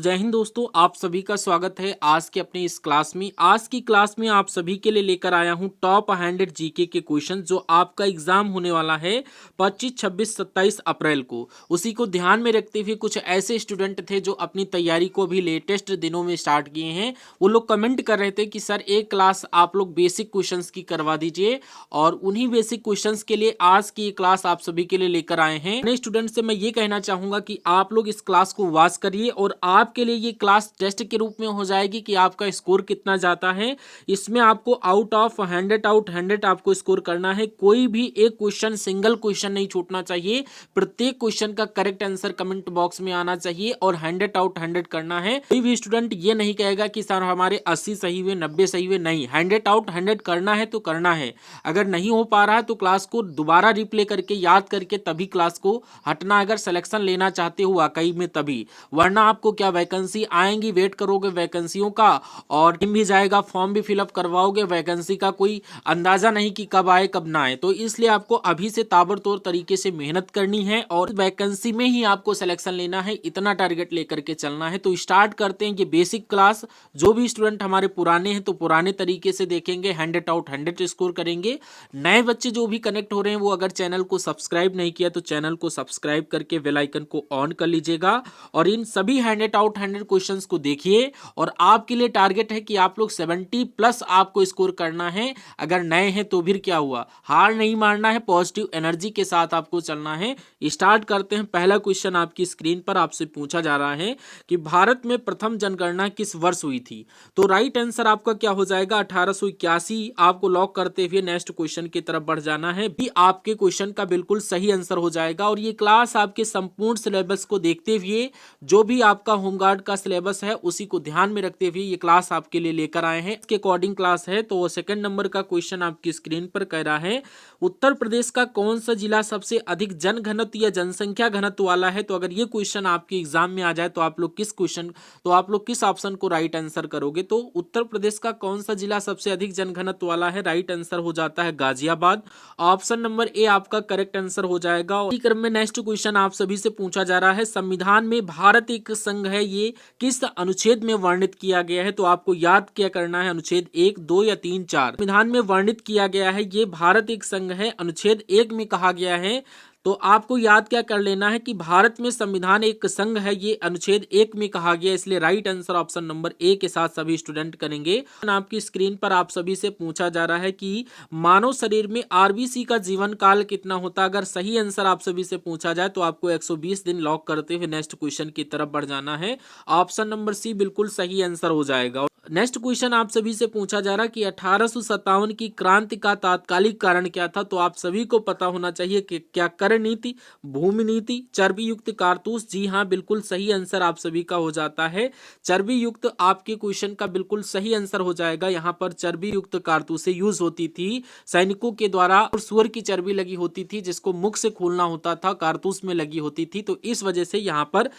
जय हिंद दोस्तों, आप सभी का स्वागत है आज के अपनी इस क्लास में। आज की क्लास में आप सभी के लिए लेकर आया हूं टॉप 100 जीके के क्वेश्चन जो आपका एग्जाम होने वाला है 25, 26, 27 अप्रैल को। उसी को ध्यान में रखते हुए कुछ ऐसे स्टूडेंट थे जो अपनी तैयारी को भी लेटेस्ट दिनों में स्टार्ट किए हैं। वो लोग कमेंट कर रहे थे कि सर एक क्लास आप लोग बेसिक क्वेश्चन की करवा दीजिए, और उन्हीं बेसिक क्वेश्चन के लिए आज की क्लास आप सभी के लिए लेकर आए हैं। नए स्टूडेंट से मैं ये कहना चाहूंगा कि आप लोग इस क्लास को वॉच करिए, और आपके लिए ये क्लास टेस्ट के रूप में हो जाएगी कि आपका स्कोर कितना जाता है। इसमें आपको आउट ऑफ 100 आपको स्कोर करना है। कोई भी एक क्वेश्चन, सिंगल क्वेश्चन नहीं छूटना चाहिए। प्रत्येक क्वेश्चन का करेक्ट आंसर कमेंट बॉक्स में आना चाहिए और 100 आउट 100 करना है। कोई भी स्टूडेंट ये नहीं कहेगा कि सर हमारे 80 सही हुए, 90 सही हुए, नहीं, 100 आउट 100 करना है तो करना है। अगर नहीं हो पा रहा है तो क्लास को दोबारा रिप्ले करके याद करके तभी क्लास को हटना, अगर सिलेक्शन लेना चाहते हो वाकई में तभी। वरना आपको क्या वैकेंसी आएंगी, वेट करोगे वैकेंसियों का, और टीम भी जाएगा, फॉर्म भी फिलअप करवाओगे, वैकेंसी का कोई अंदाजा नहीं कि कब आए कब ना आए। तो इसलिए आपको अभी से ताबड़तोड़ तरीके से मेहनत करनी है और वैकेंसी में ही आपको सिलेक्शन लेना है, इतना टारगेट लेकर के चलना है। तो स्टार्ट करते हैं ये बेसिक क्लास। जो भी स्टूडेंट हमारे पुराने हैं तो पुराने तरीके से देखेंगे, 100 आउट 100 स्कोर करेंगे। नए बच्चे जो भी कनेक्ट हो रहे हैं वो अगर चैनल को सब्सक्राइब नहीं किया तो चैनल को सब्सक्राइब करके बेल आइकन को ऑन कर लीजिएगा, और इन सभी 100 आउट 100 क्वेश्चंस को देखिए। और आपके लिए टारगेट है कि आप लोग 70 प्लस आपको स्कोर करना है। अगर नए हैं तो फिर क्या हुआ, हार नहीं मारना है, पॉजिटिव एनर्जी के साथ आपको चलना है। स्टार्ट करते हैं। पहला क्वेश्चन आपकी स्क्रीन पर आपसे पूछा जा रहा है कि भारत में प्रथम जनगणना किस वर्ष हुई थी। तो राइट आंसर आपका क्या हो जाएगा, 1881। आपको लॉक करते हुए नेक्स्ट क्वेश्चन की तरफ बढ़ जाना है। भी आपके क्वेश्चन का बिल्कुल सही आंसर हो जाएगा। और ये क्लास आपके संपूर्ण सिलेबस को देखते हुए, जो भी आपका होमगार्ड का सिलेबस है उसी को ध्यान में रखते हुए ये क्लास आपके लिए लेकर आए हैं। इसके अकॉर्डिंग क्लास है। तो सेकंड नंबर का क्वेश्चन आपकी स्क्रीन पर कह रहा है, उत्तर प्रदेश का कौन सा जिला सबसे अधिक जन घनत्व या जनसंख्या घनत्व वाला है। तो अगर ये क्वेश्चन आपके एग्जाम में आ जाए तो आप लोग किस ऑप्शन को राइट आंसर करोगे। तो उत्तर प्रदेश का कौन सा जिला सबसे अधिक जनघनत्व वाला है, राइट आंसर हो जाता है गाजियाबाद। ऑप्शन नंबर ए आपका करेक्ट आंसर हो जाएगा। इसी क्रम में नेक्स्ट क्वेश्चन आप सभी से पूछा जा रहा है, संविधान में भारत एक संघ है, ये किस अनुच्छेद में वर्णित किया गया है। तो आपको याद क्या करना है, अनुच्छेद 1, 2 या 3, 4 संविधान में वर्णित किया गया है। ये भारत एक संघ है, अनुच्छेद 1 में कहा गया है। तो आपको याद क्या कर लेना है कि भारत में संविधान एक संघ है, ये अनुच्छेद 1 में कहा गया, इसलिए right answer option number A के साथ सभी स्टूडेंट करेंगे। आपकी स्क्रीन पर आप सभी से पूछा जा रहा है कि मानव शरीर में आरबीसी का जीवन काल कितना होता है। अगर सही आंसर आप सभी से पूछा जाए तो आपको 120 दिन लॉक करते हुए नेक्स्ट क्वेश्चन की तरफ बढ़ जाना है। ऑप्शन नंबर सी बिल्कुल सही आंसर हो जाएगा। नेक्स्ट क्वेश्चन आप सभी से पूछा जा रहा है कि 1857 की क्रांति का तात्कालिक कारण क्या था। तो आप सभी को पता होना चाहिए कि क्या कर नीति, भूमि नीति, चर्बी युक्त कारतूस। जी हाँ, बिल्कुल सही आंसर आप सभी का हो जाता है चर्बी युक्त। आपके क्वेश्चन का बिल्कुल सही आंसर हो जाएगा। यहाँ पर चर्बी युक्त कारतूसें यूज होती थी सैनिकों के द्वारा, और सुअर की चर्बी लगी होती थी जिसको मुख से खोलना होता था, कारतूस में लगी होती थी। तो इस वजह से यहाँ पर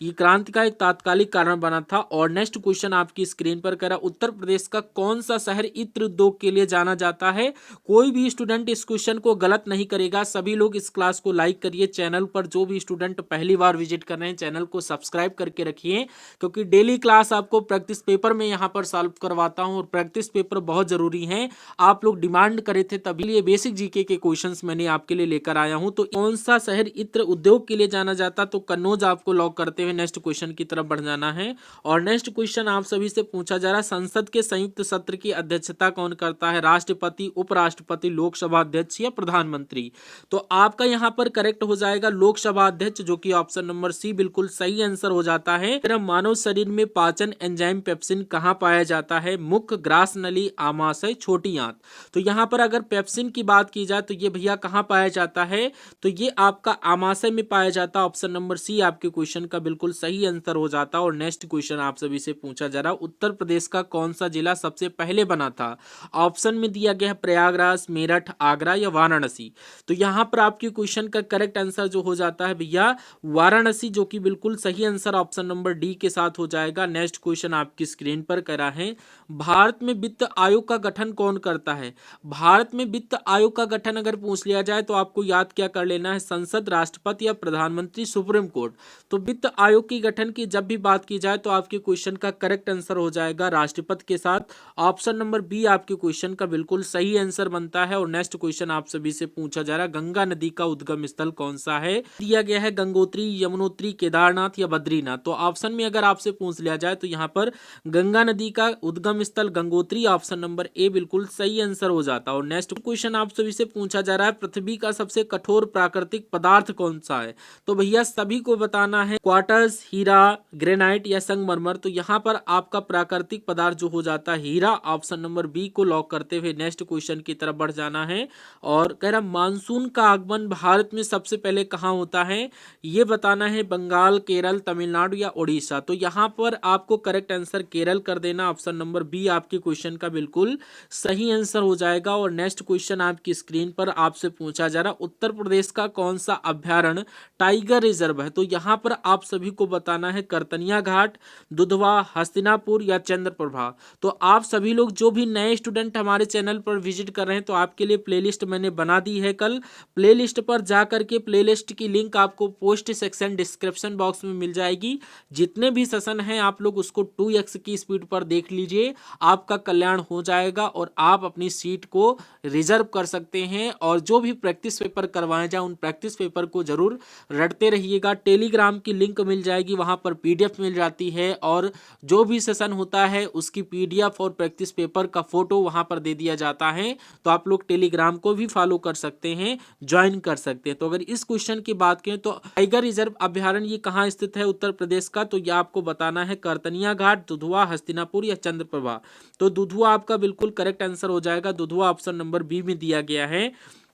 ये क्रांति का एक तात्कालिक कारण बना था। और नेक्स्ट क्वेश्चन आपकी स्क्रीन पर करा, उत्तर प्रदेश का कौन सा शहर इत्र उद्योग के लिए जाना जाता है। कोई भी स्टूडेंट इस क्वेश्चन को गलत नहीं करेगा। सभी लोग इस क्लास को लाइक करिए। चैनल पर जो भी स्टूडेंट पहली बार विजिट कर रहे हैं चैनल को सब्सक्राइब करके रखिए, क्योंकि डेली क्लास आपको प्रैक्टिस पेपर में यहाँ पर सॉल्व करवाता हूँ, और प्रैक्टिस पेपर बहुत जरूरी है। आप लोग डिमांड करे थे तभी ये बेसिक जीके के क्वेश्चंस मैंने आपके लिए लेकर आया हूँ। तो कौन सा शहर इत्र उद्योग के लिए जाना जाता, तो कन्नौज आपको लॉक करते हुए नेक्स्ट क्वेश्चन की तरफ बढ़ जाना है। और नेक्स्ट क्वेश्चन आप सभी से पूछा जा रहा है, संसद के संयुक्त सत्र की अध्यक्षता कौन करता है, राष्ट्रपति, उपराष्ट्रपति, लोकसभा अध्यक्ष या प्रधानमंत्री। तो आपका यहाँ पर करेक्ट हो जाएगा लोकसभा अध्यक्ष, जो कि ऑप्शन नंबर सी बिल्कुल सही आंसर हो जाता है। मानव शरीर में पाचन एंजाइम पेप्सिन कहाँ पाया जाता है, मुख, ग्रास नली, आमाशय, छोटी आंत। तो यहाँ पर अगर पेप्सिन की बात की जाए तो ये भैया कहाँ पाया जाता है, तो ये आपका आमाशय में पाया जाता है। ऑप्शन नंबर सी आपके क्वेश्चन का बिल्कुल सही आंसर हो जाता है। और नेक्स्ट क्वेश्चन आप सभी से पूछा जा रहा है, उत्तर प्रदेश का कौन सा जिला सबसे पहले बना था? ऑप्शन में दिया गया है प्रयागराज, मेरठ, आगरा या वाराणसी। तो यहाँ पर आपके क्वेश्चन का करेक्ट आंसर जो हो जाता है भैया वाराणसी, जो कि बिल्कुल सही आंसर ऑप्शन नंबर डी के साथ हो जाएगा। नेक्स्ट क्वेश्चन आपकी स्क्रीन पर करा है, भारत में वित्त आयोग का गठन कौन करता है? भारत में वित्त आयोग का गठन अगर पूछ लिया जाए तो आपको याद क्या कर लेना है, संसद, राष्ट्रपति या प्रधानमंत्री, सुप्रीम कोर्ट। तो वित्त आयोग के गठन की जब भी बात की जाए तो आपके क्वेश्चन का करेक्ट आंसर हो जाएगा राष्ट्रपति के साथ। ऑप्शन नंबर बी आपके क्वेश्चन का बिल्कुल सही आंसर बनता है। और नेक्स्ट क्वेश्चन आप सभी से पूछा जा रहा है, गंगा नदी का उद्गम स्थल कौन सा है? दिया गया है गंगोत्री, यमुनोत्री, केदारनाथ या बद्रीनाथ। तो ऑप्शन में अगर आपसे पूछ लिया जाए तो यहाँ पर गंगा नदी का उद्गम स्थल गंगोत्री, ऑप्शन नंबर ए बिल्कुल सही आंसर हो जाता है। और नेक्स्ट क्वेश्चन आप सभी से पूछा जा रहा है, पृथ्वी का सबसे कठोर प्राकृतिक पदार्थ कौन सा है? तो भैया सभी को बताना है क्वार्ट्ज, हीरा, ग्रेनाइट या संगमरमर। तो यहाँ पर आपका प्राकृतिक पदार्थ जो हो जाता है हीरा, ऑप्शन नंबर बी को लॉक करते हुए नेक्स्ट क्वेश्चन की तरफ बढ़ जाना है। और कह रहा मानसून का आगमन भारत में सबसे पहले कहाँ होता है? ये बताना है बंगाल, केरल, तमिलनाडु या उड़ीसा। तो यहाँ पर आपको करेक्ट आंसर केरल कर देना, ऑप्शन नंबर बी आपके क्वेश्चन का बिल्कुल सही आंसर हो जाएगा। और नेक्स्ट क्वेश्चन आपकी स्क्रीन पर आपसे पूछा जा रहा, उत्तर प्रदेश का कौन सा अभ्यारण्य टाइगर रिजर्व है? तो यहाँ पर आप सभी को बताना है करतनिया घाट, दुधवा, हस्तिनापुर या चंद्रप्रभा। तो आप सभी लोग जो भी नए स्टूडेंट हमारे चैनल पर विजिट कर रहे हैं तो आपके लिए प्लेलिस्ट मैंने बना दी है। कल प्लेलिस्ट पर जा करके प्लेलिस्ट की लिंक आपको पोस्ट सेक्शन डिस्क्रिप्शन बॉक्स में मिल जाएगी। जितने भी सेशन हैं आप लोग उसको 2x की स्पीड पर देख लीजिए, आपका कल्याण हो जाएगा और आप अपनी सीट को रिजर्व कर सकते हैं। और जो भी प्रैक्टिस पेपर करवाए जाए उन प्रैक्टिस पेपर को जरूर रटते रहिएगा। टेलीग्राम की लिंक मिल जाएगी, वहां पर पीडीएफ मिल जाती है और जो भी सेशन होता है उसकी पीडीएफ और प्रैक्टिस पेपर का फोटो वहां पर दे दिया जाता है। तो आप लोग टेलीग्राम को भी फॉलो कर सकते हैं, ज्वाइन कर सकते हैं। तो अगर इस क्वेश्चन की बात करें तो टाइगर रिजर्व अभ्यारण्य ये कहाँ स्थित है उत्तर प्रदेश का? तो यह आपको बताना है करतनिया घाट, दुधवा, हस्तिनापुर या चंद्रप्रभा। तो दुधवा आपका बिल्कुल करेक्ट आंसर हो जाएगा, दुधवा ऑप्शन नंबर बी में दिया गया है।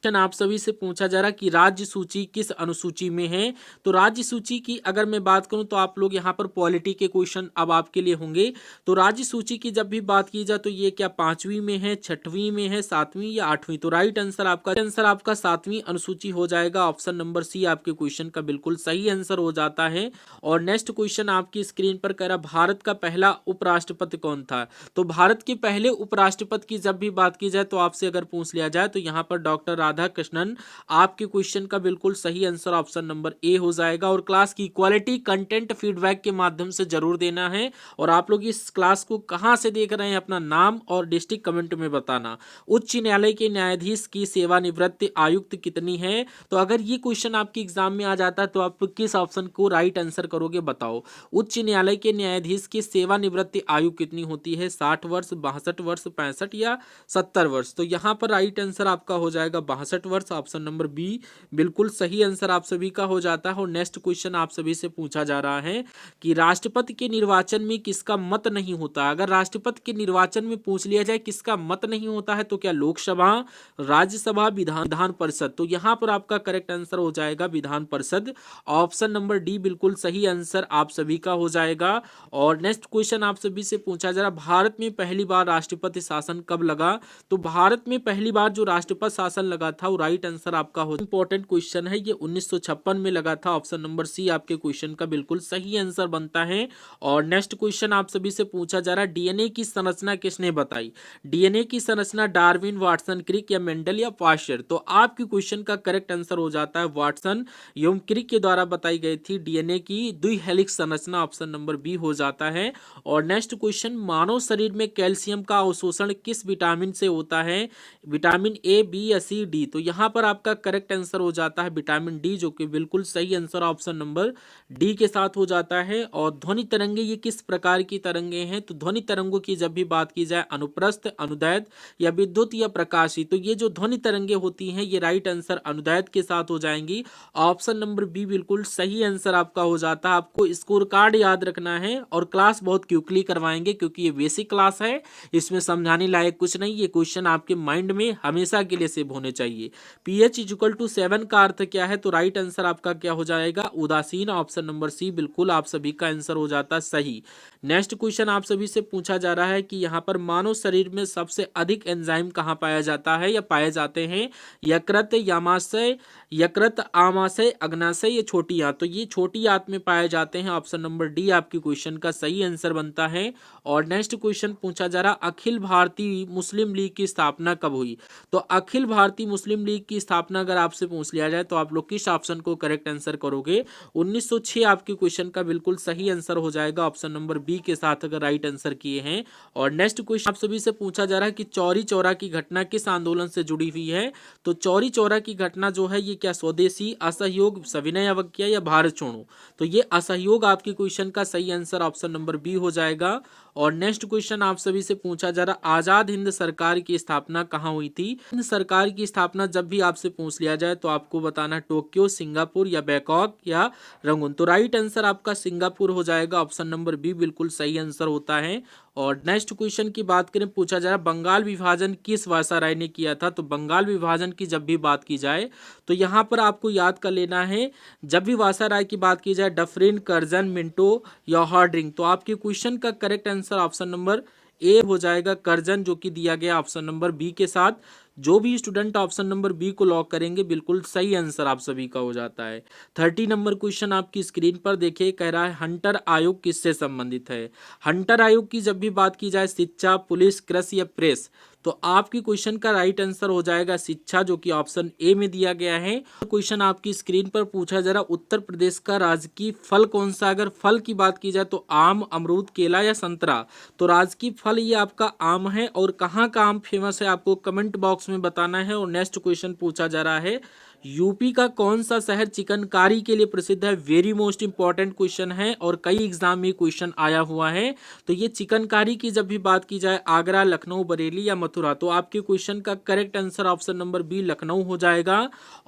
आप सभी से पूछा जा रहा कि राज्य सूची किस अनुसूची में है? तो राज्य सूची की अगर मैं बात करूं तो आप लोग यहां पर पॉलिटी के क्वेश्चन अब आपके लिए होंगे। तो राज्य सूची की जब भी बात की जाए तो ये क्या 5वीं में है, 6वीं में है, 7वीं या 8वीं? तो राइट आंसर आपका 7वीं अनुसूची हो जाएगा। ऑप्शन नंबर सी आपके क्वेश्चन का बिल्कुल सही आंसर हो जाता है। और नेक्स्ट क्वेश्चन आपकी स्क्रीन पर कह रहा भारत का पहला उपराष्ट्रपति कौन था? तो भारत के पहले उपराष्ट्रपति की जब भी बात की जाए तो आपसे अगर पूछ लिया जाए तो यहाँ पर डॉक्टर राधाकृष्णन आपके क्वेश्चन का बिल्कुल सही आंसर ऑप्शन नंबर ए हो जाएगा। और क्लास की क्वालिटी कंटेंट फीडबैक के माध्यम से जरूर देना है। और आप लोग इस क्लास को कहां से देख रहे हैं अपना नाम और डिस्ट्रिक्ट कमेंट में बताना। उच्च न्यायालय के न्यायाधीश की सेवानिवृत्ति आयुक्त कितनी है? तो अगर ये क्वेश्चन आपके एग्जाम में आ जाता है तो आप किस ऑप्शन को राइट आंसर करोगे बताओ। उच्च न्यायालय के न्यायाधीश की सेवानिवृत्ति आयु कितनी होती है? 60 वर्ष, 62 वर्ष, 65 या 70 वर्ष? तो यहाँ पर राइट आंसर आपका हो जाएगा 62 वर्ष, ऑप्शन नंबर बी बिल्कुल सही आंसर आप सभी का हो जाता है। और नेक्स्ट क्वेश्चन आप सभी से पूछा जा रहा है कि राष्ट्रपति के निर्वाचन में किसका मत नहीं होता? अगर राष्ट्रपति के निर्वाचन में पूछ लिया जाए किसका मत नहीं होता है तो क्या लोकसभा, राज्यसभा, विधान परिषद? तो यहाँ पर आपका करेक्ट आंसर हो जाएगा Vidhan Parishad, option number D बिल्कुल सही आंसर आप सभी का हो जाएगा। और नेक्स्ट क्वेश्चन आप सभी से पूछा जा रहा भारत में पहली बार राष्ट्रपति शासन कब लगा? तो भारत में पहली बार जो राष्ट्रपति शासन लगा था वो राइट आंसर आपका हो, इंपॉर्टेंट क्वेश्चन है ये, 1956 में लगा था। ऑप्शन नंबर सी आपके क्वेश्चन का बिल्कुल सही आंसर बनता है। और नेक्स्ट क्वेश्चन आप सभी से पूछा जा रहा है डीएनए की संरचना किसने बताई? डीएनए की संरचना डार्विन, वाटसन, क्रिक या मेंडल या पाश्चर? तो आपके क्वेश्चन का करेक्ट आंसर हो जाता है वाटसन एवं क्रिक के द्वारा बताई गई थी डीएनए की द्विहेलिक्स संरचना, ऑप्शन नंबर बी हो जाता है। और नेक्स्ट क्वेश्चन मानव शरीर में कैल्शियम का अवशोषण किस विटामिन से होता है? विटामिन ए, बी या सी, डी? तो यहाँ पर आपका करेक्ट आंसर हो जाता है विटामिन डी, जो कि बिल्कुल सही आंसर ऑप्शन नंबर डी के साथ हो जाता है। और ध्वनि तरंगे ये किस प्रकार की तरंगे हैं? तो ध्वनि तरंगों की जब भी बात की जाए अनुप्रस्थ, अनुदैर्घ्य या विद्युत या प्रकाशी, तो ये जो ध्वनि तरंगे होती हैं ये राइट आंसर अनुदैर्घ्य के साथ हो जाएंगी, ऑप्शन नंबर बी बिल्कुल सही आंसर आपका हो जाता है। आपको स्कोर कार्ड याद रखना है और क्लास बहुत क्विकली करवाएंगे क्योंकि ये बेसिक क्लास है, इसमें समझाने लायक कुछ नहीं। ये क्वेश्चन आपके माइंड में हमेशा के लिए सेव होने चाहिए। चाहिए। pH इक्वल टू 7 का अर्थ क्या है, तो राइट आंसर आपका क्या हो जाएगा, उदासीन। ऑप्शन नंबर सी बिल्कुल आप सभी का आंसर हो जाता है सही। नेक्स्ट क्वेश्चन आप सभी से पूछा जा रहा है कि यहाँ पर मानव शरीर में सबसे अधिक एंजाइम कहाँ पाया जाता है या पाए जाते हैं, यकृत, यामाशय, यकृत, आमाशय, अग्नाशय या छोटी आंत। तो ये छोटी आंत में पाए जाते हैं। ऑप्शन नंबर डी आपकी क्वेश्चन का सही आंसर बनता है। और नेक्स्ट क्वेश्चन पूछा जा रहा, अखिल भारतीय मुस्लिम लीग की स्थापना कब हुई। तो अखिल भारतीय मुस्लिम लीग की स्थापना अगर आपसे पूछ लिया जाए तो आप लोग किस ऑप्शन को करेक्ट आंसर करोगे, 1906 आपके क्वेश्चन का बिल्कुल सही आंसर हो जाएगा ऑप्शन नंबर बी के साथ अगर राइट आंसर किए हैं। और नेक्स्ट क्वेश्चन आप सभी से पूछा जा रहा है कि चौरी चौरा की घटना किस आंदोलन से जुड़ी हुई है। तो चौरी चौरा की घटना जो है ये क्या स्वदेशी, असहयोग, सविनय अवज्ञा या भारत छोड़ो। तो ये असहयोग आपके क्वेश्चन का सही आंसर ऑप्शन नंबर बी हो जाएगा। और नेक्स्ट क्वेश्चन आप सभी से पूछा जा रहा, आजाद हिंद सरकार की स्थापना कहाँ हुई थी। हिंद सरकार की स्थापना जब भी आपसे पूछ लिया जाए तो आपको बताना टोक्यो, सिंगापुर या बैंकॉक या रंगून। तो राइट आंसर आपका सिंगापुर हो जाएगा। ऑप्शन नंबर बी बिल्कुल सही आंसर होता है। और नेक्स्ट क्वेश्चन की बात करें, पूछा जा रहा बंगाल विभाजन किस वायसराय ने किया था। तो बंगाल विभाजन की जब भी बात की जाए तो यहाँ पर आपको याद कर लेना है, जब भी वायसराय की बात की जाए डफरिन, कर्जन, मिंटो या हार्डिंग। तो आपके क्वेश्चन का correct answer option number A हो जाएगा, कर्जन, जो कि दिया गया ऑप्शन नंबर बी के साथ। जो भी स्टूडेंट ऑप्शन नंबर बी को लॉक करेंगे बिल्कुल सही आंसर आप सभी का हो जाता है। 30 नंबर क्वेश्चन आपकी स्क्रीन पर देखिए, कह रहा है हंटर आयोग किससे संबंधित है। हंटर आयोग की जब भी बात की जाए शिक्षा, पुलिस, कृषि या प्रेस, तो आपकी क्वेश्चन का राइट आंसर हो जाएगा शिक्षा, जो कि ऑप्शन ए में दिया गया है। क्वेश्चन आपकी स्क्रीन पर पूछा जा रहा, उत्तर प्रदेश का राजकीय फल कौन सा। अगर फल की बात की जाए तो आम, अमरूद, केला या संतरा। तो राजकीय फल ये आपका आम है। और कहाँ का आम फेमस है आपको कमेंट बॉक्स में बताना है। और नेक्स्ट क्वेश्चन पूछा जा रहा है, यूपी का कौन सा शहर चिकनकारी के लिए प्रसिद्ध है। वेरी मोस्ट इंपॉर्टेंट क्वेश्चन है और कई एग्जाम में क्वेश्चन आया हुआ है। तो ये चिकनकारी की जब भी बात की जाए, आगरा, लखनऊ, बरेली या मथुरा। तो आपके क्वेश्चन का correct answer option number B Lucknow हो जाएगा।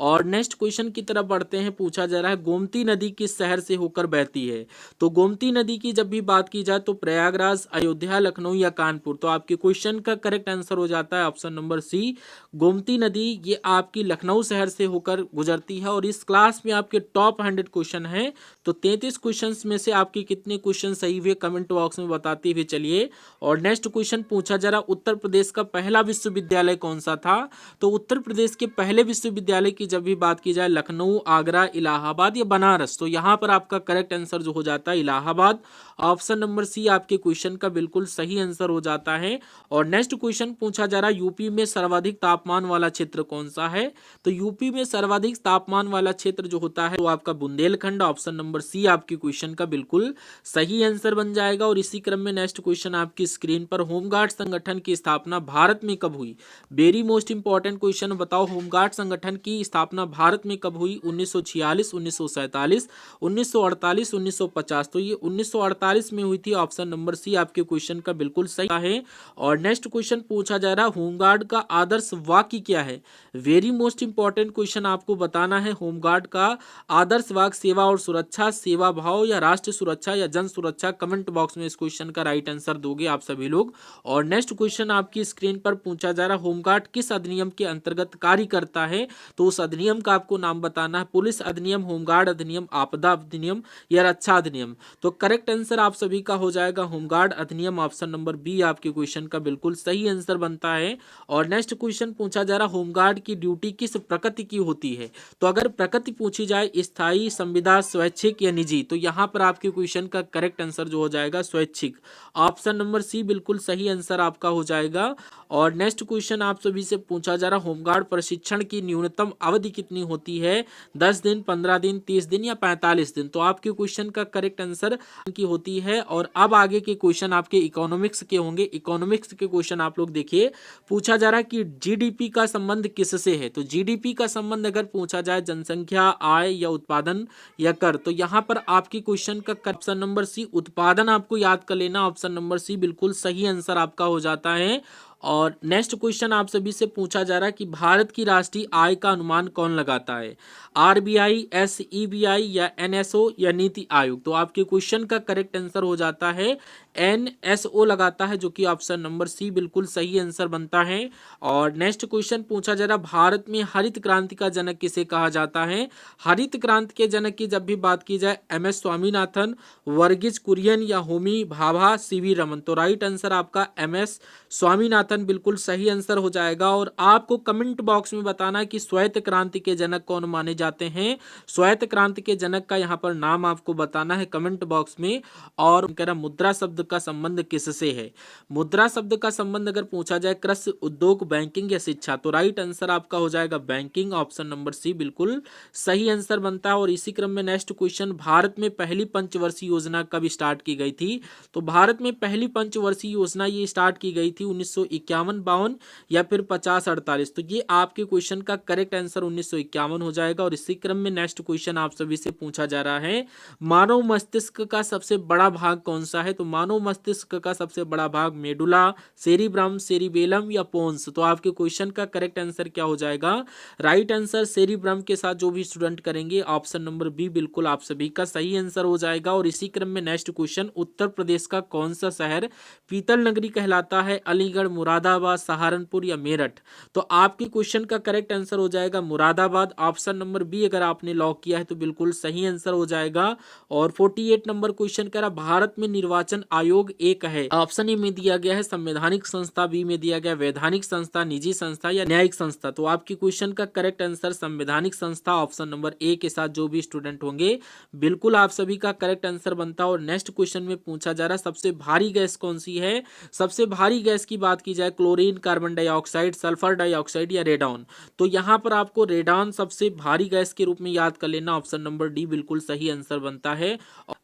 और नेक्स्ट क्वेश्चन की तरफ बढ़ते हैं, पूछा जा रहा है गोमती नदी किस शहर से होकर बहती है। तो गोमती नदी की जब भी बात की जाए तो प्रयागराज, अयोध्या, लखनऊ या कानपुर। तो आपके क्वेश्चन का करेक्ट आंसर हो जाता है ऑप्शन नंबर सी, गोमती नदी ये आपकी लखनऊ शहर से होकर गुजरती है। और इस क्लास में आपके टॉप 100 क्वेश्चन हैं। तो 33 क्वेश्चंस में से आपके कितने क्वेश्चन सही हुए कमेंट बॉक्स में बताते हुए चलिए। और नेक्स्ट क्वेश्चन पूछा जा रहा, उत्तर प्रदेश का पहला विश्वविद्यालय कौन सा था। तो उत्तर प्रदेश के पहले विश्वविद्यालय की जब भी बात की जाए, लखनऊ, आगरा, इलाहाबाद या बनारस। तो यहाँ पर आपका करेक्ट आंसर जो हो जाता है इलाहाबाद। ऑप्शन नंबर सी आपके क्वेश्चन का बिल्कुल सही आंसर हो जाता है। और नेक्स्ट क्वेश्चन पूछा जा रहा, यूपी में सर्वाधिक तापमान वाला क्षेत्र कौन सा है। तो यूपी में सर्वाधिक तापमान वाला क्षेत्र जो होता है वो आपका बुंदेलखंड। ऑप्शन नंबर सी आपके क्वेश्चन का बिल्कुल सही आंसर बन जाएगा। और इसी क्रम में नेक्स्ट क्वेश्चन आपकी स्क्रीन पर, होमगार्ड संगठन की स्थापना भारत में कब हुई। वेरी मोस्ट इंपॉर्टेंट क्वेश्चन, बताओ होमगार्ड संगठन की स्थापना भारत में कब हुई। 1946, 1947, 1948, 1950। तो ये 1948 में हुई थी। ऑप्शन नंबर सी आपके क्वेश्चन का बिल्कुल सही है। और नेक्स्ट क्वेश्चन पूछा जा रहा, होमगार्ड का आदर्श वाक्य क्या है। वेरी मोस्ट इंपॉर्टेंट क्वेश्चन आपको बताना है, होमगार्ड का आदर्श वाक्य सेवा और सुरक्षा, सेवा भाव या राष्ट्र सुरक्षा या जन सुरक्षा। कमेंट बॉक्स में इस क्वेश्चन का राइट आंसर दोगे आप सभी लोग। और नेक्स्ट क्वेश्चन आपकी स्क्रीन पर पूछा जा रहा, होमगार्ड किस अधिनियम के अंतर्गत कार्य करता है। तो उस अधिनियम का आपको नाम बताना है, पुलिस अधिनियम, होमगार्ड अधिनियम, आपदा अधिनियम या रक्षा अधिनियम। तो करेक्ट आंसर आप सभी का हो जाएगा होमगार्ड अधिनियम। ऑप्शन नंबर बी आपके क्वेश्चन का बिल्कुल सही आंसर बनता है। और नेक्स्ट क्वेश्चन पूछा जा रहा, होमगार्ड की ड्यूटी किस प्रकृति की होती है। तो अगर प्रकृति पूछी जाए, स्थायी, संविदा, स्वैच्छिक या निजी। तो यहाँ पर आपके क्वेश्चन का करेक्ट आंसर जो हो जाएगा स्वैच्छिक। ऑप्शन नंबर सी बिल्कुल सही आंसर आपका हो जाएगा। और नेक्स्ट क्वेश्चन आप सभी से पूछा जा रहा, होमगार्ड प्रशिक्षण की न्यूनतम अवधि कितनी होती है। 10 दिन, 15 दिन, 30 दिन या 45 दिन। तो आपके क्वेश्चन का करेक्ट आंसर की होती है। और अब आगे के क्वेश्चन आपके इकोनॉमिक्स के होंगे। इकोनॉमिक्स के क्वेश्चन आप लोग देखिए, पूछा जा रहा है कि जीडीपी का संबंध किससे है। तो जीडीपी का संबंध अगर पूछा जाए, जनसंख्या, आय या उत्पादन या कर। तो यहाँ पर आपकी क्वेश्चन का ऑप्शन नंबर सी उत्पादन आपको याद कर लेना। ऑप्शन नंबर सी बिल्कुल सही आंसर आपका हो जाता है। और नेक्स्ट क्वेश्चन आप सभी से पूछा जा रहा है कि भारत की राष्ट्रीय आय का अनुमान कौन लगाता है, आरबीआई, एसईबीआई या एनएसओ या नीति आयोग। तो आपके क्वेश्चन का करेक्ट आंसर हो जाता है एनएसओ लगाता है, जो कि ऑप्शन नंबर सी बिल्कुल सही आंसर बनता है। और नेक्स्ट क्वेश्चन पूछा जा रहा है भारत में हरित क्रांति का जनक किसे कहा जाता है। हरित क्रांति के जनक की जब भी बात की जाए एमएस स्वामीनाथन, वर्गीज कुरियन या होमी भाभा, सीवी रमन। तो राइट आंसर आपका एमएस स्वामीनाथन बिल्कुल सही आंसर हो जाएगा। और आपको कमेंट बॉक्स में बताना है कि श्वेत क्रांति के जनक कौन माने जाते हैं। श्वेत क्रांति के जनक का यहाँ पर नाम आपको बताना है कमेंट बॉक्स में। और कह रहा मुद्रा शब्द का संबंध किससे है। मुद्रा शब्द का संबंध अगर पूछा जाए कृषि, उद्योग, बैंकिंग या शिक्षा, तो राइट आंसर आपका हो जाएगा बैंकिंग, ऑप्शन नंबर सी बिल्कुल सही आंसर बनता है। और इसी क्रम में नेक्स्ट क्वेश्चन, भारत में पहली पंचवर्षीय योजना कब स्टार्ट की गई थी। तो भारत में पहली पंचवर्षीय योजना ये स्टार्ट की गई थी 1951-52 या फिर 50-48। तो ये आपके क्वेश्चन का करेक्ट आंसर 1951 हो जाएगा। और इसी क्रम में नेक्स्ट क्वेश्चन आप सभी से पूछा जा रहा है मानव मस्तिष्क का सबसे बड़ा भाग कौन सा है। तो मानव मस्तिष्क का सबसे बड़ा भाग मेडुला, सेरिब्रम, सेरिबेलम या पोन्स। तो आपके क्वेश्चन का करेक्ट आंसर क्या हो जाएगा, राइट आंसर सेरिब्रम के साथ जो भी स्टूडेंट करेंगे ऑप्शन नंबर बी बिल्कुल आप सभी का सही आंसर हो जाएगा। और इसी क्रम में नेक्स्ट क्वेश्चन, उत्तर प्रदेश का कौन सा शहर पीतल नगरी कहलाता है, अलीगढ़, मुरादाबाद, सहारनपुर या मेरठ। तो आपके क्वेश्चन का करेक्ट आंसर हो जाएगा मुरादाबाद, ऑप्शन नंबर बी अगर आपने लॉक किया है तो बिल्कुल सही आंसर हो जाएगा। और 48 नंबर क्वेश्चन कह रहा भारत में निर्वाचन आयोग एक है, ऑप्शन ए में दिया गया है संवैधानिक संस्था, बी में दिया गया वैधानिक संस्था, निजी संस्था या न्यायिक संस्था। तो आपके क्वेश्चन का करेक्ट आंसर संवैधानिक संस्था, ऑप्शन नंबर ए के साथ जो भी स्टूडेंट होंगे बिल्कुल आप सभी का करेक्ट आंसर बनता है। और नेक्स्ट क्वेश्चन में पूछा जा रहा है सबसे भारी गैस कौन सी है। सबसे भारी गैस की बात की जाए chlorine, carbon dioxide, sulphur dioxide या रेडॉन। तो यहाँ पर आपको रेडॉन सबसे भारी गैस के रूप में याद कर लेना, ऑप्शन नंबर डी बिल्कुल सही आंसर बनता है।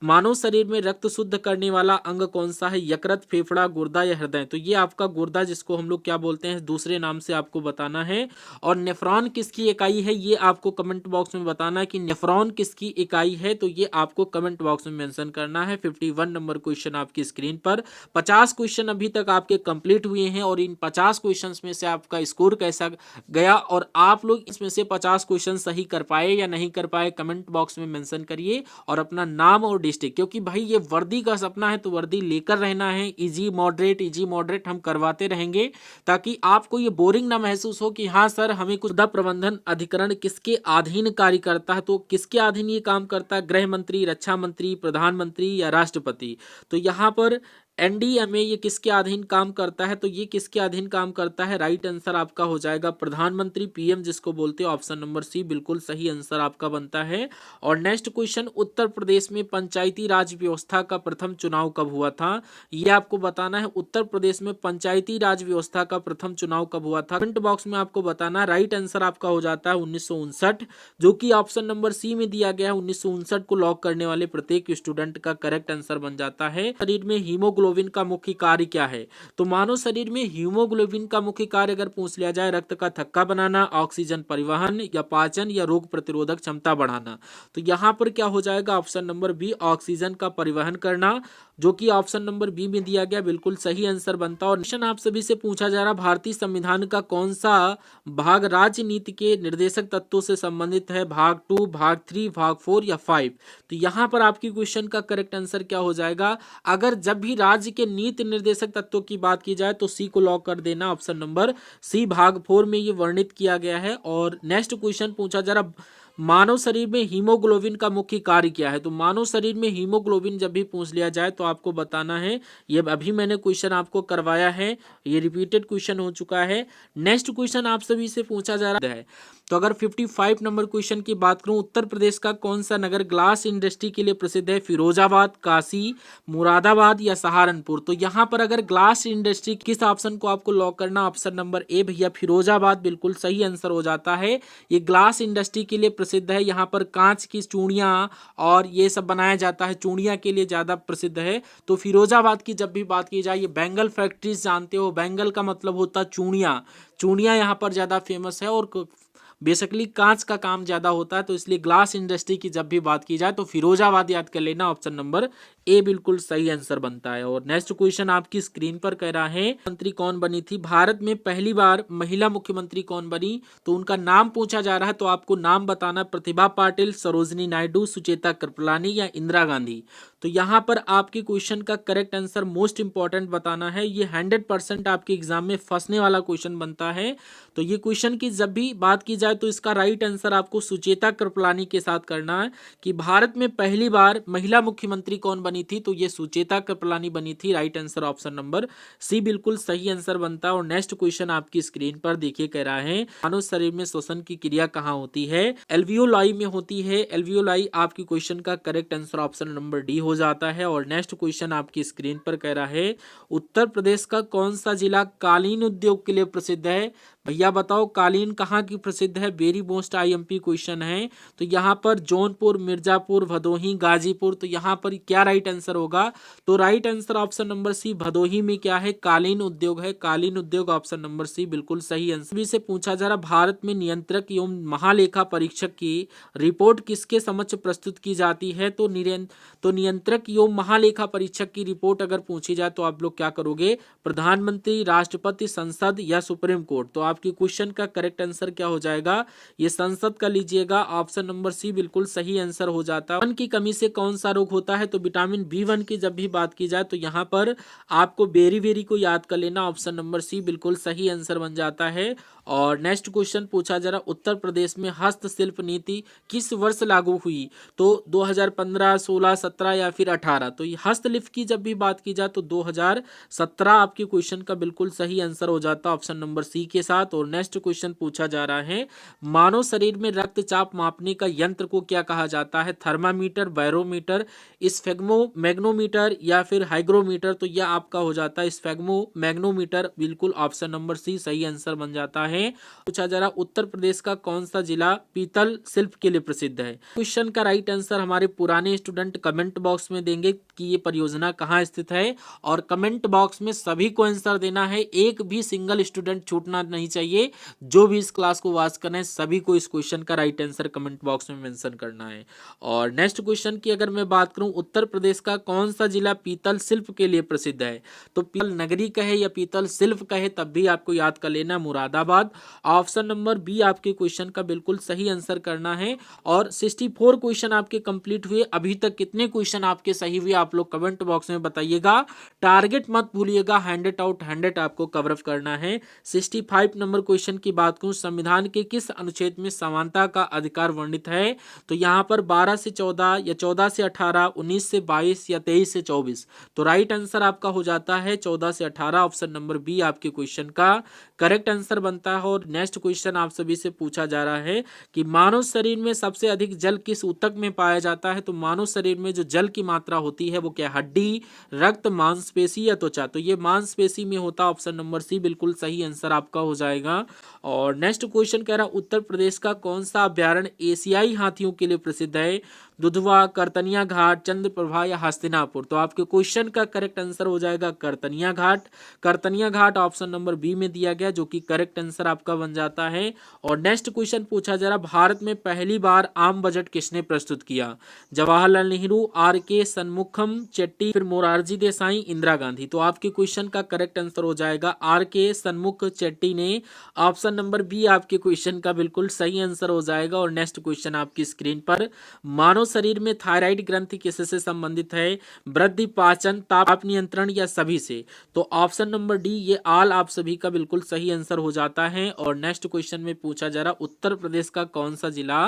मानव शरीर में रक्त शुद्ध करने वाला अंग कौन सा है, यकृत, फेफड़ा, गुर्दा या हृदय। तो ये आपका गुर्दा, जिसको हम लोग क्या बोलते हैं दूसरे नाम से आपको बताना है। और नेफ्रॉन किसकी इकाई है ये आपको कमेंट बॉक्स में बताना है कि नेफ्रॉन किसकी इकाई है। तो ये आपको कमेंट बॉक्स में मेंशन करना है। 51 नंबर क्वेश्चन आपकी स्क्रीन पर। 50 क्वेश्चन अभी तक आपके कंप्लीट हुए हैं और इन 50 क्वेश्चन में से आपका स्कोर कैसा गया और आप लोग इसमें से 50 क्वेश्चन सही कर पाए या नहीं कर पाए कमेंट बॉक्स में मेंशन करिए। और अपना नाम और डिस्ट्रिक्ट, क्योंकि भाई ये वर्दी का सपना है तो वर्दी लेकर रहना है। इजी मॉडरेट हम करवाते रहेंगे ताकि आपको ये बोरिंग ना महसूस हो कि हाँ सर हमें कुछ आपदा प्रबंधन अधिकरण किसके अधीन कार्य करता है। तो किसके अधीन ये काम करता है, गृह मंत्री, रक्षा मंत्री, प्रधानमंत्री या राष्ट्रपति। तो यहाँ पर एनडीएमए ये किसके अधीन काम करता है, तो ये किसके अधीन काम करता है, राइट आंसर आपका हो जाएगा प्रधानमंत्री, पीएम जिसको बोलते हैं, ऑप्शन नंबर सी बिल्कुल सही आंसर आपका बनता है। और नेक्स्ट क्वेश्चन, उत्तर प्रदेश में पंचायती राज व्यवस्था का प्रथम चुनाव कब हुआ था, ये आपको बताना है। उत्तर प्रदेश में पंचायती राज व्यवस्था का प्रथम चुनाव कब हुआ था, कमेंट बॉक्स में आपको बताना है। राइट आंसर आपका हो जाता है 1959, जो कि ऑप्शन नंबर सी में दिया गया है। 1959 को लॉक करने वाले प्रत्येक स्टूडेंट का करेक्ट आंसर बन जाता है। शरीर में हीमोग्लोबिन का मुख्य कार्य क्या है, तो मानव शरीर में हीमोग्लोबिन का मुख्य कार्य अगर पूछ लिया जाए, रक्त का थक्का बनाना, ऑक्सीजन परिवहन या पाचन या रोग प्रतिरोधक क्षमता बढ़ाना। तो यहाँ पर क्या हो जाएगा, ऑप्शन नंबर बी ऑक्सीजन का परिवहन करना, जो कि ऑप्शन नंबर बी में दिया गया, बिल्कुल सही आंसर बनता है। और क्वेश्चन आप सभी से पूछा जा रहा, भारतीय संविधान का कौन सा भाग राज्य नीति के निर्देशक तत्वों से संबंधित है, भाग 2, भाग 3, भाग 4 या 5। तो यहाँ पर आपकी क्वेश्चन का करेक्ट आंसर क्या हो जाएगा, अगर जब भी राज्य के नीति निर्देशक तत्वों की बात की जाए तो सी को लॉक कर देना, ऑप्शन नंबर सी भाग 4 में ये वर्णित किया गया है। और नेक्स्ट क्वेश्चन पूछा जा रहा, मानव शरीर में हीमोग्लोबिन का मुख्य कार्य क्या है, तो मानव शरीर में हीमोग्लोबिन जब भी पूछ लिया जाए तो आपको बताना है, ये अभी मैंने क्वेश्चन आपको करवाया है, ये रिपीटेड क्वेश्चन हो चुका है। नेक्स्ट क्वेश्चन आप सभी से पूछा जा रहा है, तो अगर 55 नंबर क्वेश्चन की बात करूं, उत्तर प्रदेश का कौन सा नगर ग्लास इंडस्ट्री के लिए प्रसिद्ध है, फिरोजाबाद, काशी, मुरादाबाद या सहारनपुर। तो यहाँ पर अगर ग्लास इंडस्ट्री किस ऑप्शन को आपको लॉक करना, ऑप्शन नंबर ए भैया फिरोजाबाद बिल्कुल सही आंसर हो जाता है। ये ग्लास इंडस्ट्री के लिए प्रसिद्ध है, यहाँ पर कांच की चूड़ियाँ और ये सब बनाया जाता है, चूड़ियाँ के लिए ज़्यादा प्रसिद्ध है। तो फिरोजाबाद की जब भी बात की जाए, ये बैंगल फैक्ट्रीज जानते हो, बैंगल का मतलब होता है चूड़ियाँ, चूड़ियाँ यहाँ पर ज़्यादा फेमस है। और बेसिकली कांच का काम ज्यादा होता है, तो इसलिए ग्लास इंडस्ट्री की जब भी बात की जाए तो फिरोजाबाद याद कर लेना, ऑप्शन नंबर ए बिल्कुल सही आंसर बनता है। और नेक्स्ट क्वेश्चन आपकी स्क्रीन पर कह रहा है मंत्री कौन बनी थी, भारत में पहली बार महिला मुख्यमंत्री कौन बनी, तो उनका नाम पूछा जा रहा है, तो आपको नाम बताना, प्रतिभा पाटिल, सरोजिनी नायडू, सुचेता कृपलानी या इंदिरा गांधी। तो यहाँ पर आपके क्वेश्चन का करेक्ट आंसर मोस्ट इंपॉर्टेंट बताना है, ये 100% आपके एग्जाम में फंसने वाला क्वेश्चन बनता है। तो ये क्वेश्चन की जब भी बात की जाए तो इसका राइट आंसर आपको सुचेता कृपलानी के साथ करना है कि भारत में पहली बार महिला मुख्यमंत्री कौन बनी थी, तो ये सुचेता कृपलानी बनी थी। Right answer option number C बिल्कुल सही आंसर बनता है। और नेक्स्ट क्वेश्चन आपकी स्क्रीन पर देखिए कह रहा है मानव शरीर में श्वसन की क्रिया कहाँ होती है, एल्वियोलाई में होती है। एल्वियोलाई आपकी क्वेश्चन का correct answer option number D हो जाता है। और नेक्स्ट क्वेश्चन आपकी स्क्रीन पर कह रहा है उत्तर प्रदेश का कौन सा जिला कालीन उद्योग के लिए प्रसिद्ध है, भैया बताओ कालीन कहाँ की प्रसिद्ध है, वेरी मोस्ट आईएमपी क्वेश्चन है। तो यहाँ पर जौनपुर, मिर्जापुर, भदोही, गाजीपुर, तो यहाँ पर क्या राइट आंसर होगा, तो right answer option number C Bhadohi में क्या है, कालीन उद्योग है। कालीन उद्योग ऑप्शन नंबर सी बिल्कुल सही आंसर। से पूछा जा रहा भारत में नियंत्रक एवं महालेखा परीक्षक की रिपोर्ट किसके समक्ष प्रस्तुत की जाती है, तो नियंत्रक एवं महालेखा परीक्षक की रिपोर्ट अगर पूछी जाए तो आप लोग क्या करोगे, प्रधानमंत्री, राष्ट्रपति, संसद या सुप्रीम कोर्ट। तो आपके क्वेश्चन का करेक्ट आंसर क्या हो जाएगा, ये संसद का लीजिएगा, ऑप्शन नंबर सी बिल्कुल सही आंसर हो जाता है। वन की कमी से कौन सा रोग होता है, तो विटामिन बी1 की जब भी बात की जाए तो यहाँ पर आपको बेरी को याद कर लेना, ऑप्शन नंबर सी बिल्कुल सही आंसर बन जाता है। और नेक्स्ट क्वेश्चन पूछा जा रहा उत्तर प्रदेश में हस्तशिल्प नीति किस वर्ष लागू हुई, तो 2015, 16, 17 या फिर 18। तो ये हस्तशिल्प की जब भी बात की जाए तो 2017 आपके क्वेश्चन का बिल्कुल सही आंसर हो जाता है ऑप्शन नंबर सी के साथ। और नेक्स्ट क्वेश्चन पूछा जा रहा है मानव शरीर में रक्तचाप मापने का यंत्र को क्या कहा जाता है, थर्मामीटर, बैरोमीटर, स्फेग्मो मैग्नोमीटर या फिर हाइग्रोमीटर। तो यह आपका हो जाता है स्फेग्मो मैग्नोमीटर, बिल्कुल ऑप्शन नंबर सी सही आंसर बन जाता है। पूछा जा रहा उत्तर प्रदेश का कौन सा जिला पीतल शिल्प के लिए प्रसिद्ध है। क्वेश्चन का राइट आंसर हमारे पुराने स्टूडेंट कमेंट बॉक्स में देंगे कि ये परियोजना कहाँ स्थित है, और कमेंट बॉक्स में सभी को आंसर देना है, एक भी सिंगल स्टूडेंट छूटना नहीं चाहिए। जो भी इस क्लास को वॉच कर रहे हैं सभी को इस क्वेश्चन का राइट आंसर कमेंट बॉक्स में मेंशन करना है। और नेक्स्ट क्वेश्चन की अगर मैं बात करूं उत्तर प्रदेश का कौन सा जिला पीतल शिल्प के लिए प्रसिद्ध है, तो पीतल नगरी कहे या पीतल शिल्प कहे तब भी आपको याद कर लेना मुरादाबाद। ऑप्शन नंबर बी आपके क्वेश्चन का बिल्कुल सही आंसर करना है। और 64 क्वेश्चन आपके कंप्लीट हुए, अभी तक कितने क्वेश्चन आपके सही हुए आप लोग कमेंट बॉक्स में बताइएगा। टारगेट मत भूलिएगा, 100 आउट 100 आपको कवर अप करना है। 65 नंबर क्वेश्चन की बात करूं संविधान के किस अनुच्छेद में समानता का अधिकार वर्णित है, तो यहाँ पर 12 से 14 या 14 से 18, 19 से 22 या 23 से 24। तो राइट आंसर आपका हो जाता है 14 से 18, ऑप्शन नंबर बी आपके क्वेश्चन का करेक्ट आंसर बनता है। और नेक्स्ट क्वेश्चन आप सभी से पूछा जा रहा है कि मानव शरीर में सबसे अधिक जल किस ऊतक में पाया जाता है, तो मानव शरीर में जो जल की मात्रा होती है वो क्या, हड्डी, रक्त, मांसपेशी या त्वचा। तो ये मांसपेशी में होता है, ऑप्शन नंबर सी बिल्कुल सही आंसर आपका हो जाएगा। और नेक्स्ट क्वेश्चन कह रहा उत्तर प्रदेश का कौन सा अभ्यारण्य एशियाई हाथियों के लिए प्रसिद्ध है, दुधवा, करतनिया घाट, चंद्रप्रभा या हस्तिनापुर। तो आपके क्वेश्चन का करेक्ट आंसर हो जाएगा करतनिया घाट। करतनिया घाट ऑप्शन नंबर बी में दिया गया, जो कि करेक्ट आंसर आपका बन जाता है। और नेक्स्ट क्वेश्चन पूछा जा रहा भारत में पहली बार आम बजट किसने प्रस्तुत किया, जवाहरलाल नेहरू, आर.के. शनमुखम चेट्टी, फिर मोरारजी देसाई, इंदिरा गांधी। तो आपके क्वेश्चन का करेक्ट आंसर हो जाएगा आर.के. शनमुख चेट्टी ने, ऑप्शन नंबर बी आपके क्वेश्चन का बिल्कुल सही आंसर हो जाएगा। और नेक्स्ट क्वेश्चन आपकी स्क्रीन पर मानव शरीर में थायराइड ग्रंथि किससे संबंधित है, वृद्धि, पाचन, ताप नियंत्रण या सभी से। तो ऑप्शन नंबर डी ये ऑल आप सभी का बिल्कुल सही आंसर हो जाता है। और नेक्स्ट क्वेश्चन में पूछा जा रहा उत्तर प्रदेश का कौन सा जिला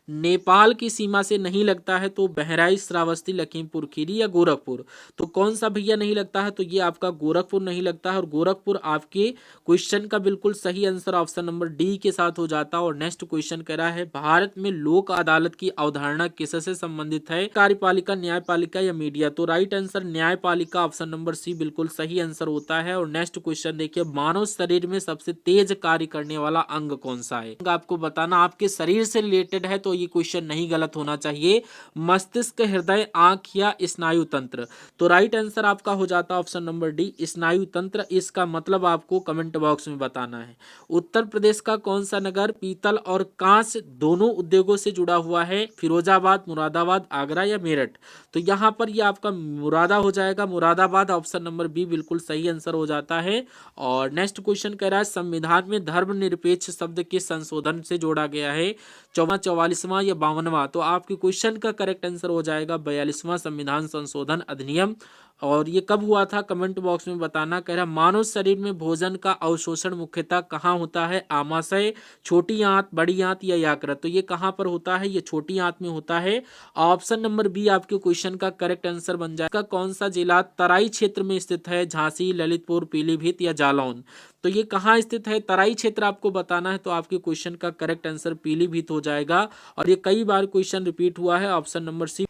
नेपाल की सीमा से नहीं लगता है, तो बहराइच, श्रावस्ती, लखीमपुर खीरी या गोरखपुर। तो कौन सा भैया नहीं लगता है, तो ये आपका गोरखपुर नहीं लगता है। और गोरखपुर आपके क्वेश्चन का बिल्कुल सही आंसर ऑप्शन नंबर डी के साथ हो जाता है। और नेक्स्ट क्वेश्चन कह रहा है भारत में लोक अदालत की अवधारणा किससे किससे संबंधित है? कार्यपालिका, न्यायपालिका या मीडिया? तो राइट आंसर न्यायपालिका, ऑप्शन नंबर सी बिल्कुल सही आंसर होता है। और नेक्स्ट क्वेश्चन देखिए, मानव शरीर में सबसे तेज कार्य करने वाला अंग कौन सा है? आपको बताना, आपके शरीर से रिलेटेड है तो ये क्वेश्चन नहीं गलत होना चाहिए। मस्तिष्क, हृदय, आंख या स्नायु तंत्र? तो राइट आंसर आपका हो जाता है ऑप्शन नंबर डी, स्नायु तंत्र। इसका मतलब आपको कमेंट बॉक्स में बताना है। उत्तर प्रदेश का कौन सा नगर पीतल और कांच दोनों उद्योगों से जुड़ा हुआ है? फिरोजाबाद, मुरादाबाद, आगरा या मेरठ? तो यहाँ पर ये आपका मुरादा हो जाएगा, मुरादाबाद, ऑप्शन नंबर बी बिल्कुल सही आंसर हो जाता है। और नेक्स्ट क्वेश्चन कह रहा है, संविधान में धर्मनिरपेक्ष शब्द किस संशोधन से जोड़ा गया है? 44वां या 52वां? तो आपके क्वेश्चन का करेक्ट आंसर हो जाएगा 42वां संविधान संशोधन अधिनियम। और ये कब हुआ था? कमेंट बॉक्स में बताना। कह रहा, मानव शरीर में भोजन का अवशोषण मुख्यतः कहाँ होता है? आमाशय, छोटी आंत, बड़ी आंत या यकृत? तो ये कहाँ पर होता है? ये छोटी आंत में होता है। ऑप्शन नंबर बी आपके क्वेश्चन का करेक्ट आंसर बन जाएगा। कौन सा जिला तराई क्षेत्र में स्थित है? झांसी, ललितपुर, पीलीभीत या जालौन? तो ये कहाँ स्थित है? तराई क्षेत्र आपको बताना है। तो आपके क्वेश्चन का करेक्ट आंसर पीलीभीत हो जाएगा। और ये कई बार क्वेश्चन रिपीट हुआ है, option number C.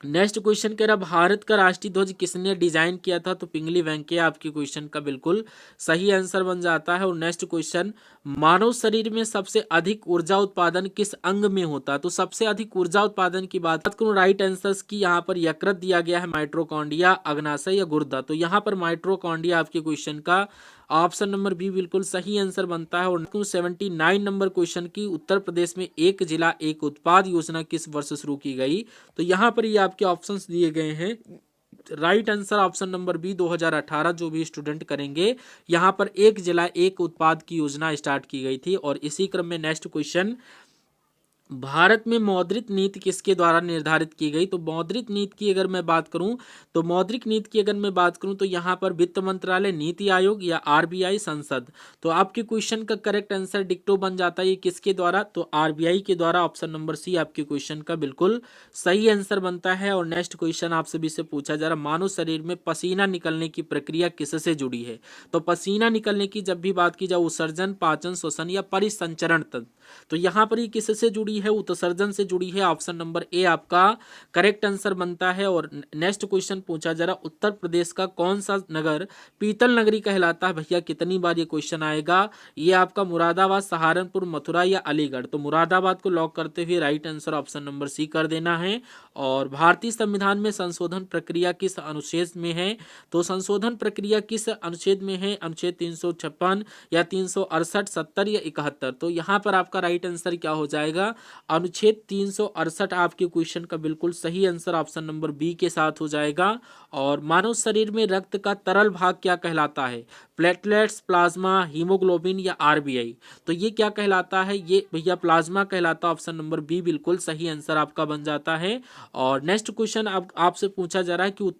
Next question कह रहा, भारत का राष्ट्रीय ध्वज किसने डिजाइन किया था? तो पिंगली वेंकैया आपके क्वेश्चन का बिल्कुल सही आंसर बन जाता है। और नेक्स्ट क्वेश्चन, मानव शरीर में सबसे अधिक ऊर्जा उत्पादन किस अंग में होता है? तो सबसे अधिक ऊर्जा उत्पादन की बात करूं, राइट आंसर्स की यहाँ पर यकृत दिया गया है, माइटोकॉन्ड्रिया, अग्नाशय या गुर्दा? तो यहाँ पर माइटोकॉन्ड्रिया आपके क्वेश्चन का ऑप्शन नंबर बी बिल्कुल सही आंसर बनता है। और 79 नंबर क्वेश्चन की, उत्तर प्रदेश में एक जिला एक उत्पाद योजना किस वर्ष शुरू की गई? तो यहाँ पर ये आपके ऑप्शंस दिए गए हैं। Right answer option number B 2018। जो भी स्टूडेंट करेंगे, यहाँ पर एक जिला एक उत्पाद की योजना स्टार्ट की गई थी। और इसी क्रम में नेक्स्ट क्वेश्चन, भारत में मौद्रिक नीति किसके द्वारा निर्धारित की गई? तो मौद्रिक नीति की अगर मैं बात करूं, तो मौद्रिक नीति की अगर मैं बात करूं तो यहां पर वित्त मंत्रालय, नीति आयोग या आरबीआई, संसद? तो आपके क्वेश्चन का करेक्ट आंसर डिक्टो बन जाता है। ये किसके द्वारा? तो आरबीआई के द्वारा, ऑप्शन नंबर सी आपके क्वेश्चन का बिल्कुल सही आंसर बनता है। और नेक्स्ट क्वेश्चन आप सभी से पूछा जा रहा, मानव शरीर में पसीना निकलने की प्रक्रिया किससे जुड़ी है? तो पसीना निकलने की जब भी बात की जाए, उत्सर्जन, पाचन, श्वसन या परिसंचरण तंत्र? तो यहाँ पर ये किससे जुड़ी है? उत्सर्जन से जुड़ी है। ऑप्शन नंबर ए आपका करेक्ट आंसर बनता है। और नेक्स्ट क्वेश्चन पूछा जा रहा, उत्तर प्रदेश का कौन सा नगर पीतल नगरी कहलाता है? भैया कितनी बार ये क्वेश्चन आएगा? ये आपका मुरादाबाद, सहारनपुर, मथुरा या अलीगढ़? तो मुरादाबाद को लॉक करते हुए right answer option number C कर देना है। और भारतीय संविधान में संशोधन प्रक्रिया किस अनुच्छेद में है? तो संशोधन प्रक्रिया किस अनुच्छेद में है? अनुच्छेद 356 या 368, 70 या 71? तो यहाँ पर आपका राइट आंसर क्या हो जाएगा? अनुच्छेद 368 आपके क्वेश्चन का बिल्कुल सही आंसर ऑप्शन नंबर बी के साथ हो जाएगा। और मानव शरीर में रक्त का तरल भाग क्या कहलाता है? प्लेटलेट्स, प्लाज्मा, हीमोग्लोबिन या आरबीआई? तो ये क्या कहलाता है? ये भैया प्लाज्मा कहलाता है। ऑप्शन नंबर बी बिल्कुल सही आंसर आपका बन जाता है। और नेक्स्ट क्वेश्चन आपसे पूछा जा रहा है कि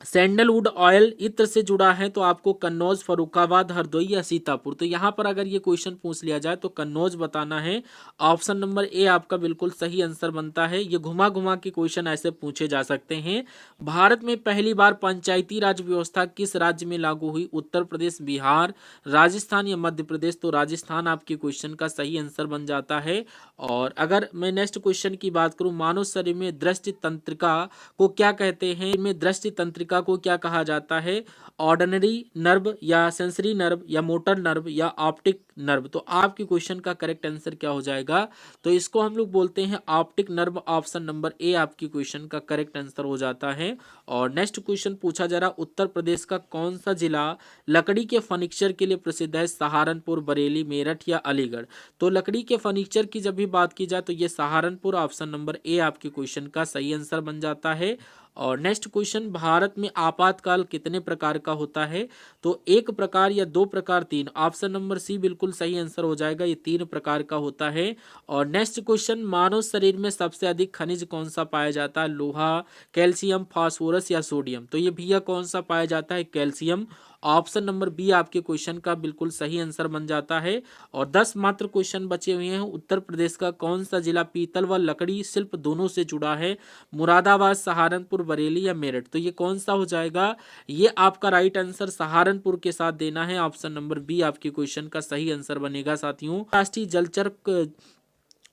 सैंडलवुड ऑयल इत्र से जुड़ा है? तो आपको कन्नौज, फरुखाबाद, हरदोई या सीतापुर? तो यहाँ पर अगर ये क्वेश्चन पूछ लिया जाए तो कन्नौज बताना है। ऑप्शन नंबर ए आपका बिल्कुल सही आंसर बनता है। ये घुमा घुमा के क्वेश्चन ऐसे पूछे जा सकते हैं। भारत में पहली बार पंचायती राज व्यवस्था किस राज्य में लागू हुई? उत्तर प्रदेश, बिहार, राजस्थान या मध्य प्रदेश? तो राजस्थान आपके क्वेश्चन का सही आंसर बन जाता है। और अगर मैं नेक्स्ट क्वेश्चन की बात करूं, मानव शरीर में दृष्टि तंत्रिका को क्या कहते हैं? में दृष्टि तंत्रिका को क्या कहा जाता है? ऑर्डिनरी नर्व या सेंसरी नर्व या मोटर नर्व या ऑप्टिक नर्व? तो आपके क्वेश्चन का करेक्ट आंसर क्या हो जाएगा? तो इसको हम लोग बोलते हैं optic nerve. Option number A आपकी क्वेश्चन का करेक्ट आंसर हो जाता है। और नेक्स्ट क्वेश्चन पूछा जा रहा, उत्तर प्रदेश का कौन सा जिला लकड़ी के फर्नीचर के लिए प्रसिद्ध है? सहारनपुर, बरेली, मेरठ या अलीगढ़? तो लकड़ी के फर्नीचर की जब भी बात की जाए तो ये सहारनपुर, ऑप्शन नंबर ए आपके क्वेश्चन का सही आंसर बन जाता है। और नेक्स्ट क्वेश्चन, भारत में आपातकाल कितने प्रकार का होता है? तो एक प्रकार या दो प्रकार, तीन? ऑप्शन नंबर सी बिल्कुल सही आंसर हो जाएगा। ये 3 प्रकार का होता है। और नेक्स्ट क्वेश्चन, मानव शरीर में सबसे अधिक खनिज कौन सा पाया जाता है? लोहा, कैल्शियम, फास्फोरस या सोडियम? तो ये भैया कौन सा पाया जाता है? कैल्शियम। ऑप्शन नंबर बी आपके क्वेश्चन का बिल्कुल सही आंसर बन जाता है। और 10 मात्र क्वेश्चन बचे हुए हैं। उत्तर प्रदेश का कौन सा जिला पीतल व लकड़ी शिल्प दोनों से जुड़ा है? मुरादाबाद, सहारनपुर, बरेली या मेरठ? तो ये कौन सा हो जाएगा? ये आपका राइट आंसर सहारनपुर के साथ देना है। ऑप्शन नंबर बी आपके क्वेश्चन का सही आंसर बनेगा साथियों। राष्ट्रीय जलचर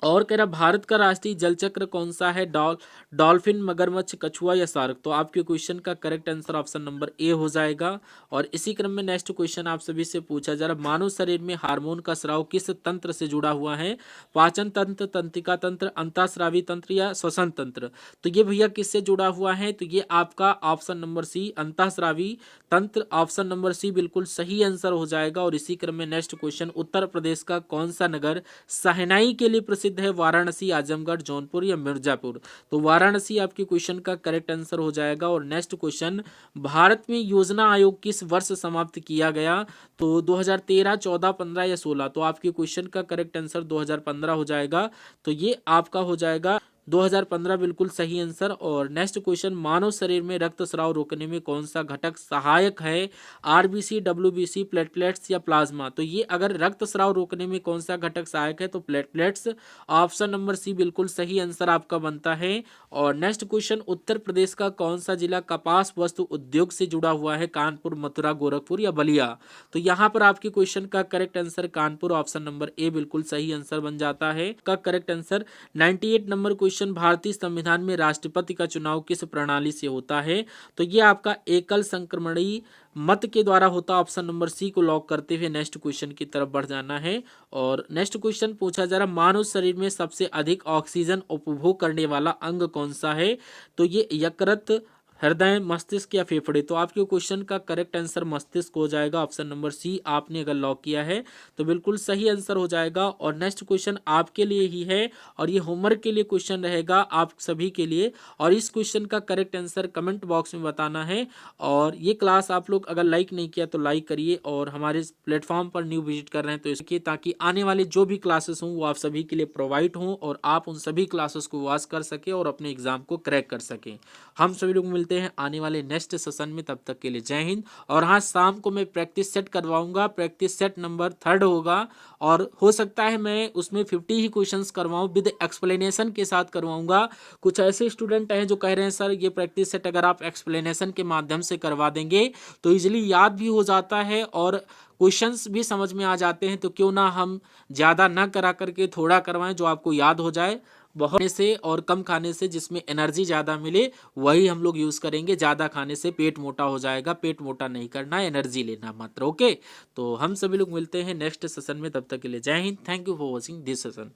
और कह रहा भारत का राष्ट्रीय जल चक्र कौन सा है? डॉल्फिन, मगरमच्छ, कछुआ या शार्क? तो आपके क्वेश्चन का correct answer option number A हो जाएगा। और इसी क्रम में नेक्स्ट क्वेश्चन आप सभी से पूछा जा रहा, मानव शरीर में हार्मोन का स्राव किस तंत्र से जुड़ा हुआ है? पाचन तंत्र, तंत्रिका तंत्र, अंतःस्रावी तंत्र या श्वसन तंत्र? तो ये भैया किससे जुड़ा हुआ है? तो ये आपका ऑप्शन नंबर सी अंतःस्रावी तंत्र, ऑप्शन नंबर सी बिल्कुल सही आंसर हो जाएगा। और इसी क्रम में नेक्स्ट क्वेश्चन, उत्तर प्रदेश का कौन सा नगर शहनाई के लिए प्रसिद्ध है? वाराणसी, आजमगढ़, जौनपुर या मिर्जापुर? तो वाराणसी आपके क्वेश्चन का करेक्ट आंसर हो जाएगा। और नेक्स्ट क्वेश्चन, भारत में योजना आयोग किस वर्ष समाप्त किया गया? तो 2013, 14, 15 या 16? तो आपके क्वेश्चन का करेक्ट आंसर 2015 हो जाएगा। तो ये आपका हो जाएगा 2015 बिल्कुल सही आंसर। और नेक्स्ट क्वेश्चन, मानव शरीर में रक्तस्राव रोकने में कौन सा घटक सहायक है? आरबीसी, डब्ल्यूबीसी, प्लेटलेट्स या प्लाज्मा? तो ये अगर रक्तस्राव रोकने में कौन सा घटक सहायक है तो प्लेटलेट्स, ऑप्शन नंबर सी बिल्कुल सही आंसर आपका बनता है। और नेक्स्ट क्वेश्चन, उत्तर प्रदेश का कौन सा जिला कपास वस्तु उद्योग से जुड़ा हुआ है? कानपुर, मथुरा, गोरखपुर या बलिया? तो यहाँ पर आपके क्वेश्चन का correct answer Kanpur, option number A बिल्कुल सही आंसर बन जाता है। का करेक्ट आंसर 98 नंबर क्वेश्चन, भारतीय संविधान में राष्ट्रपति का चुनाव किस प्रणाली से होता है? तो ये आपका एकल संक्रमणीय मत के द्वारा होता, ऑप्शन नंबर सी को लॉक करते हुए नेक्स्ट क्वेश्चन की तरफ बढ़ जाना है। और नेक्स्ट क्वेश्चन पूछा जा रहा, मानव शरीर में सबसे अधिक ऑक्सीजन उपभोग करने वाला अंग कौन सा है? तो ये यकृत, हृदय, मस्तिष्क या फेफड़े? तो आपके क्वेश्चन का करेक्ट आंसर मस्तिष्क हो जाएगा, ऑप्शन नंबर सी आपने अगर लॉक किया है तो बिल्कुल सही आंसर हो जाएगा। और नेक्स्ट क्वेश्चन आपके लिए ही है और ये होमवर्क के लिए क्वेश्चन रहेगा आप सभी के लिए। और इस क्वेश्चन का करेक्ट आंसर कमेंट बॉक्स में बताना है। और ये क्लास आप लोग अगर लाइक नहीं किया तो लाइक करिए, और हमारे प्लेटफॉर्म पर न्यू विजिट कर रहे हैं तो इसके, ताकि आने वाले जो भी क्लासेस हों वो आप सभी के लिए प्रोवाइड हों और आप उन सभी क्लासेस को वॉच कर सके और अपने एग्जाम को क्रैक कर सकें। हम सभी लोग मिलते हैं आने वाले नेक्स्ट सेशन में, तब तक के लिए जय हिंद। और हाँ, शाम को मैं प्रैक्टिस सेट करवाऊंगा, प्रैक्टिस सेट नंबर 3 होगा और हो सकता है मैं उसमें 50 ही क्वेश्चंस करवाऊं, विद एक्सप्लेनेशन के साथ करवाऊंगा। कुछ ऐसे स्टूडेंट हैं जो कह रहे हैं सर ये प्रैक्टिस सेट अगर आप एक्सप्लेनेशन के माध्यम से करवा देंगे तो इजिली याद भी हो जाता है और क्वेश्चंस भी समझ में आ जाते हैं, तो क्यों ना हम ज़्यादा ना करा करके थोड़ा करवाएं जो आपको याद हो जाए। बहुत खाने से और कम खाने से जिसमें एनर्जी ज़्यादा मिले वही हम लोग यूज़ करेंगे। ज़्यादा खाने से पेट मोटा हो जाएगा, पेट मोटा नहीं करना, एनर्जी लेना मात्र। ओके, तो हम सभी लोग मिलते हैं नेक्स्ट सेशन में, तब तक के लिए जय Hind. Thank you for watching this session.